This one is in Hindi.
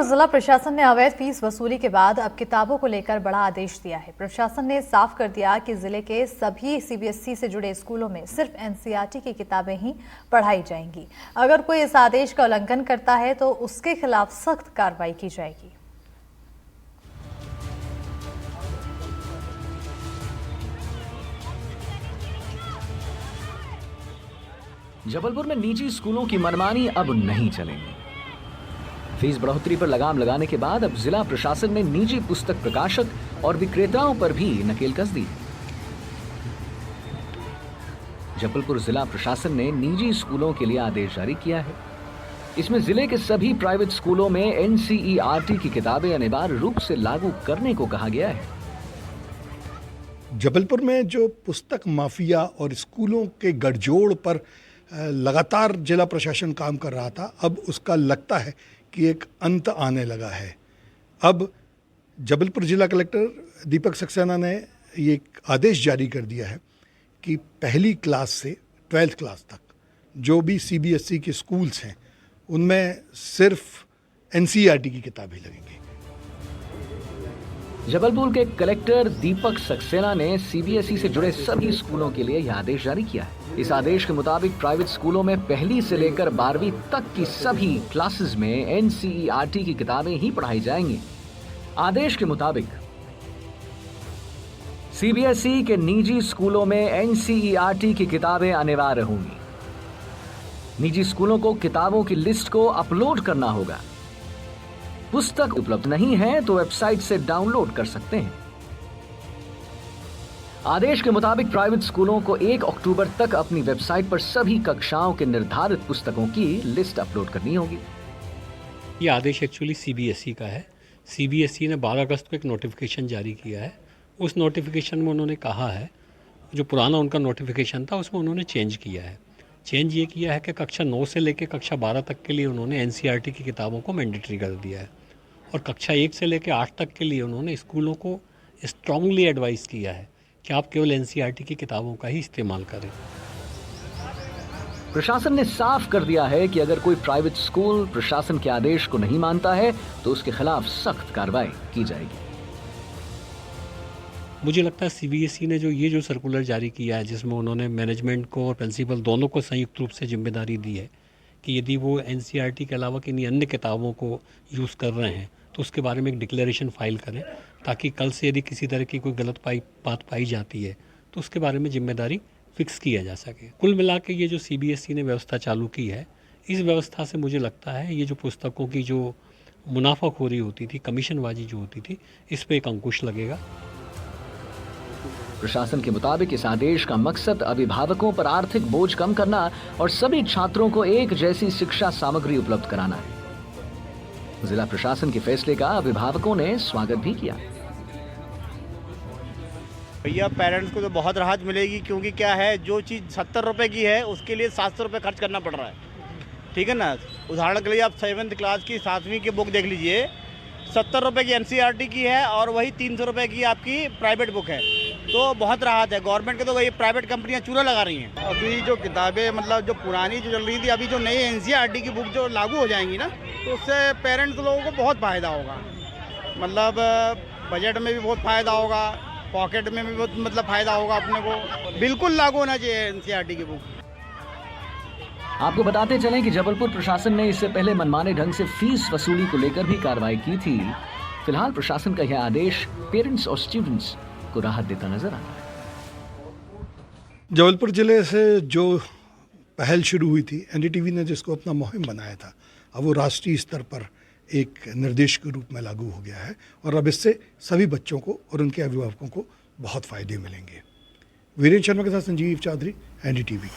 जिला प्रशासन ने अवैध फीस वसूली के बाद अब किताबों को लेकर बड़ा आदेश दिया है। प्रशासन ने साफ कर दिया कि जिले के सभी सीबीएसई से जुड़े स्कूलों में सिर्फ एनसीईआरटी की किताबें ही पढ़ाई जाएंगी। अगर कोई इस आदेश का उल्लंघन करता है तो उसके खिलाफ सख्त कार्रवाई की जाएगी। जबलपुर में निजी स्कूलों की मनमानी अब नहीं चलेगी। फीस बढ़ोतरी पर लगाम लगाने के बाद अब जिला प्रशासन ने निजी पुस्तक प्रकाशक और विक्रेताओं पर भी नकेल कस दी। जबलपुर जिला प्रशासन ने निजी स्कूलों के लिए आदेश जारी किया है। इसमें जिले के सभी प्राइवेट स्कूलों में एनसीईआरटी की किताबें अनिवार्य रूप से लागू करने को कहा गया है। जबलपुर में जो पुस्तक माफिया और स्कूलों के गठजोड़ पर लगातार जिला प्रशासन काम कर रहा था, अब उसका लगता है कि एक अंत आने लगा है। अब जबलपुर जिला कलेक्टर दीपक सक्सेना ने ये एक आदेश जारी कर दिया है कि पहली क्लास से 12th क्लास तक जो भी सीबीएसई के स्कूल्स हैं उनमें सिर्फ एनसीईआरटी की किताबें लगेंगी। जबलपुर के कलेक्टर दीपक सक्सेना ने सीबीएसई से जुड़े सभी स्कूलों के लिए यह आदेश जारी किया है। इस आदेश के मुताबिक प्राइवेट स्कूलों में पहली से लेकर 12वीं तक की सभी क्लासेस में एनसीईआरटी की किताबें ही पढ़ाई जाएंगी। आदेश के मुताबिक सीबीएसई के निजी स्कूलों में एनसीईआरटी की किताबें अनिवार्य होंगी। निजी स्कूलों को किताबों की लिस्ट को अपलोड करना होगा। पुस्तक उपलब्ध नहीं है तो वेबसाइट से डाउनलोड कर सकते हैं। आदेश के मुताबिक प्राइवेट स्कूलों को 1 अक्टूबर तक अपनी वेबसाइट पर सभी कक्षाओं के निर्धारित पुस्तकों की लिस्ट अपलोड करनी होगी। ये आदेश एक्चुअली सीबीएसई का है। सीबीएसई ने 12 अगस्त को एक नोटिफिकेशन जारी किया है। उस नोटिफिकेशन में उन्होंने कहा है, जो पुराना उनका नोटिफिकेशन था उसमें उन्होंने चेंज किया है। चेंज ये किया है कि कक्षा 9 से लेकर कक्षा 12 तक के लिए उन्होंने एनसीईआरटी की किताबों को मैंडेटरी कर दिया है और कक्षा 1 से लेकर 8 तक के लिए उन्होंने स्कूलों को स्ट्रांगली एडवाइस किया है कि आप केवल एनसीईआरटी की किताबों का ही इस्तेमाल करें। प्रशासन ने साफ कर दिया है कि अगर कोई प्राइवेट स्कूल प्रशासन के आदेश को नहीं मानता है तो उसके खिलाफ सख्त कार्रवाई की जाएगी। मुझे लगता है सीबीएसई ने जो सर्कुलर जारी किया है, जिसमें उन्होंने मैनेजमेंट को और प्रिंसिपल दोनों को संयुक्त रूप से जिम्मेदारी दी है कि यदि वो एनसीईआरटी के अलावा किन्हीं अन्य किताबों को यूज़ कर रहे हैं तो उसके बारे में एक डिक्लेरेशन फाइल करें, ताकि कल से यदि किसी तरह की कोई गलत बात पाई जाती है तो उसके बारे में जिम्मेदारी फिक्स किया जा सके। कुल मिला के ये जो सीबीएसई ने व्यवस्था चालू की है, इस व्यवस्था से मुझे लगता है ये जो पुस्तकों की जो मुनाफाखोरी होती थी, कमीशनबाजी जो होती थी, इस पर एक अंकुश लगेगा। प्रशासन के मुताबिक इस आदेश का मकसद अभिभावकों पर आर्थिक बोझ कम करना और सभी छात्रों को एक जैसी शिक्षा सामग्री उपलब्ध कराना है। जिला प्रशासन के फैसले का अभिभावकों ने स्वागत भी किया। भैया, पेरेंट्स को तो बहुत राहत मिलेगी, क्योंकि क्या है, जो चीज़ 70 रुपये की है उसके लिए 700 रुपये खर्च करना पड़ रहा है। ठीक है ना। उदाहरण के लिए आप 7th क्लास की 7वीं की बुक देख लीजिए, 70 रुपये की एनसीईआरटी की है और वही 300 रुपये की आपकी प्राइवेट बुक है। तो बहुत राहत है। गवर्नमेंट के तो वही प्राइवेट कंपनियां चूल्हा लगा रही हैं। अभी जो किताबें, मतलब जो पुरानी जो चल रही थी, अभी जो नई एनसीईआरटी की बुक जो लागू हो जाएंगी ना, तो उससे पेरेंट्स लोगों को बहुत फ़ायदा होगा। मतलब बजट में भी बहुत फ़ायदा होगा, पॉकेट में भी बहुत मतलब फ़ायदा होगा अपने को। बिल्कुल लागू होना चाहिए एनसीईआरटी की बुक। आपको बताते चलें कि जबलपुर प्रशासन ने इससे पहले मनमाने ढंग से फीस वसूली को लेकर भी कार्रवाई की थी। फिलहाल प्रशासन का यह आदेश पेरेंट्स और स्टूडेंट्स को राहत देता नजर आता है। जबलपुर जिले से जो पहल शुरू हुई थी, एनडीटीवी ने जिसको अपना मुहिम बनाया था, अब वो राष्ट्रीय स्तर पर एक निर्देश के रूप में लागू हो गया है और अब इससे सभी बच्चों को और उनके अभिभावकों को बहुत फ़ायदे मिलेंगे। वीरेंद्र शर्मा के साथ संजीव चौधरी, एनडीटीवी।